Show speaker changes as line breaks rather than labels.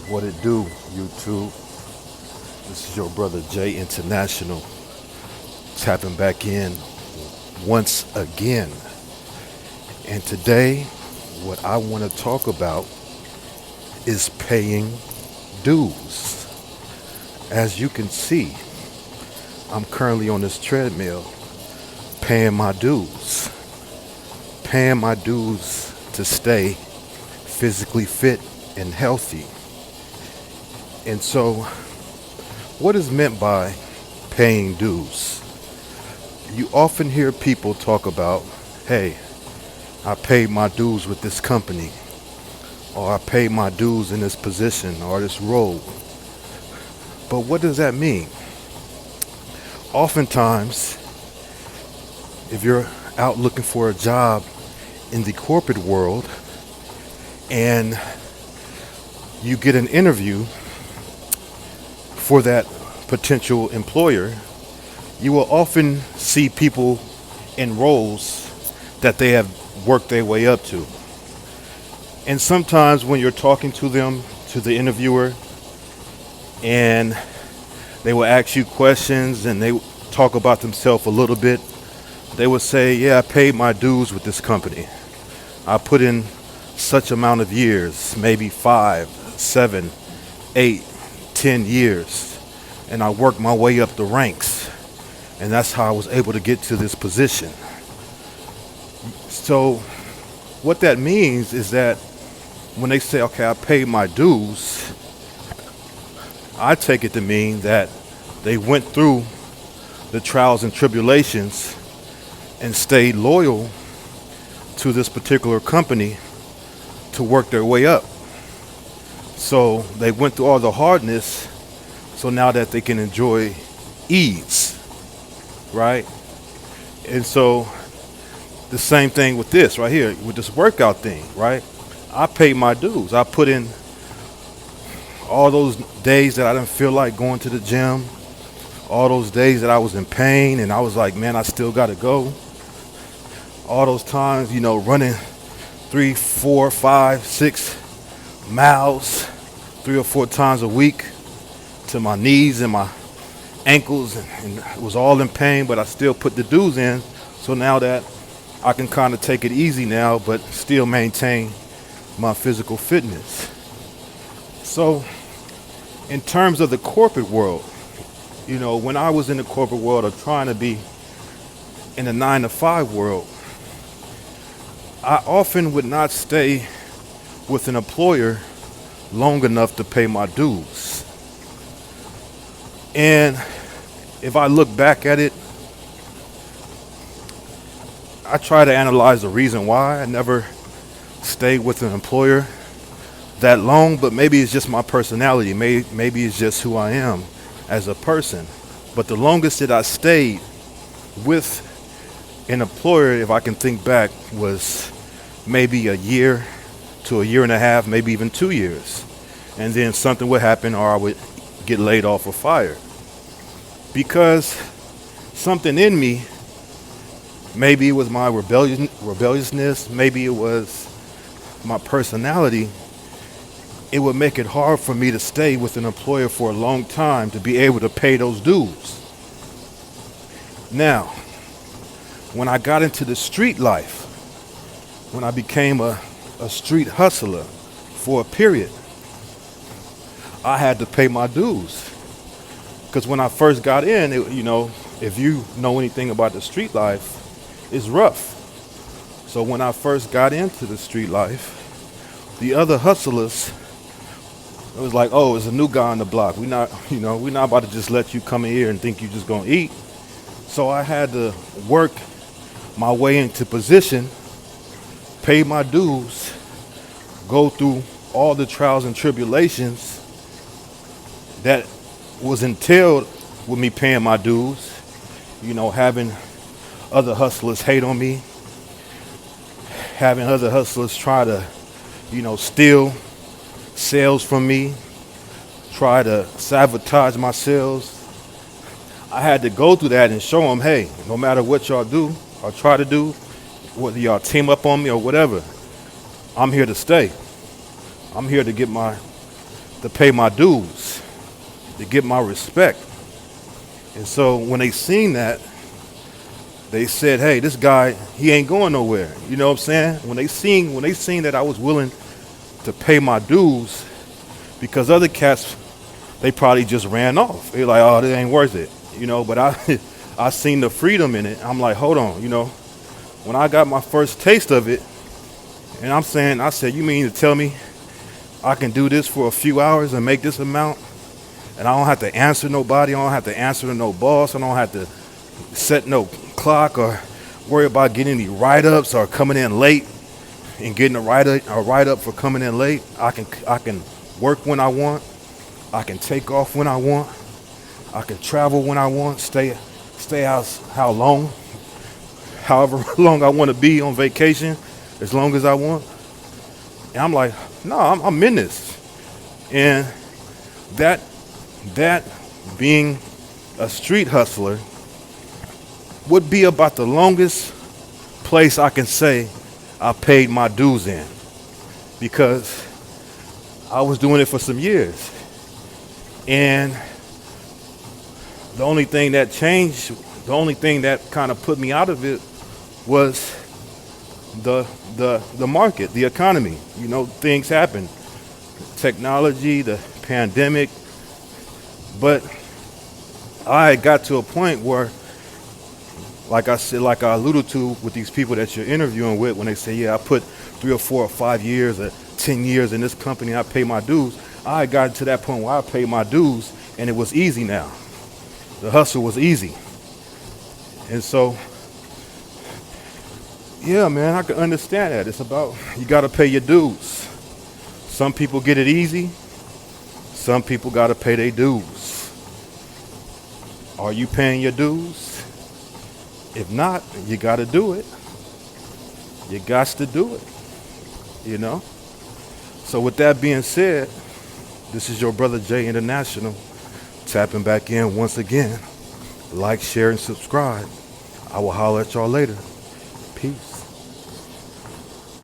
What it do, YouTube? This is your brother Jay International tapping back in once again. And today, what I want to talk about is paying dues. As you can see, I'm currently on this treadmill paying my dues. Paying my dues to stay physically fit and healthy. And so, what is meant by paying dues? You often hear people talk about, hey, I paid my dues with this company, or I paid my dues in this position or this role. But what does that mean? Oftentimes, if you're out looking for a job in the corporate world and you get an interview for that potential employer, you will often see people in roles that they have worked their way up to. And sometimes when you're talking to them, to the interviewer, and they will ask you questions and they talk about themselves a little bit, they will say, yeah, I paid my dues with this company. I put in such amount of years, maybe 5, 7, 8, 10 years, and I worked my way up the ranks, and that's how I was able to get to this position. So what that means is that when they say, okay, I paid my dues, I take it to mean that they went through the trials and tribulations and stayed loyal to this particular company to work their way up. So they went through all the hardness, so now that they can enjoy ease, right? And so the same thing with this right here, with this workout thing, right? I paid my dues. I put in all those days that I didn't feel like going to the gym, all those days that I was in pain and I was like, man, I still gotta go. All those times, running 3, 4, 5, 6 miles 3 or 4 times a week to my knees and my ankles, and it was all in pain, but I still put the dues in. So now that I can kind of take it easy now, but still maintain my physical fitness. So in terms of the corporate world, when I was in the corporate world of trying to be in the 9-to-5 world, I often would not stay with an employer long enough to pay my dues. And if I look back at it, I try to analyze the reason why I never stayed with an employer that long, but maybe it's just my personality. Maybe it's just who I am as a person. But the longest that I stayed with an employer, if I can think back, was maybe a year to a year and a half, maybe even 2 years. And then something would happen or I would get laid off or fired. Because something in me, maybe it was my rebelliousness, maybe it was my personality, it would make it hard for me to stay with an employer for a long time to be able to pay those dues. Now, when I got into the street life, when I became a street hustler for a period, I had to pay my dues. Because when I first got in, if you know anything about the street life, it's rough. So when I first got into the street life, the other hustlers, it was like, oh, it's a new guy on the block. We're not about to just let you come in here and think you're just gonna eat. So I had to work my way into position, pay my dues, go through all the trials and tribulations that was entailed with me paying my dues, having other hustlers hate on me, having other hustlers try to, steal sales from me, try to sabotage my sales. I had to go through that and show them, hey, no matter what y'all do or try to do, whether y'all team up on me or whatever, I'm here to stay. I'm here to get my to pay my dues, to get my respect. And so when they seen that, they said, hey, this guy, he ain't going nowhere. You know what I'm saying? When they seen that I was willing to pay my dues, because other cats, they probably just ran off. They're like, oh, this ain't worth it. But I seen the freedom in it. I'm like, hold on, when I got my first taste of it, and I said, you mean to tell me I can do this for a few hours and make this amount? And I don't have to answer nobody. I don't have to answer to no boss. I don't have to set no clock or worry about getting any write-ups or coming in late and getting a write-up for coming in late. I can work when I want. I can take off when I want. I can travel when I want. Stay out however long I want to be on vacation, as long as I want. And I'm like, no, I'm in this. And that being a street hustler would be about the longest place I can say I paid my dues in, because I was doing it for some years. And the only thing that changed, the only thing that kind of put me out of it was the market, the economy. Things happen. Technology, the pandemic. But I got to a point where, like I said, like I alluded to with these people that you're interviewing with, when they say, yeah, I put 3 or 4 or 5 years or 10 years in this company, I pay my dues. I got to that point where I paid my dues, and it was easy now. The hustle was easy. And so, yeah, man, I can understand that. It's about, you got to pay your dues. Some people get it easy. Some people got to pay their dues. Are you paying your dues? If not, you got to do it. You got to do it, So with that being said, this is your brother Jay International, tapping back in once again. Like, share, and subscribe. I will holler at y'all later. Peace.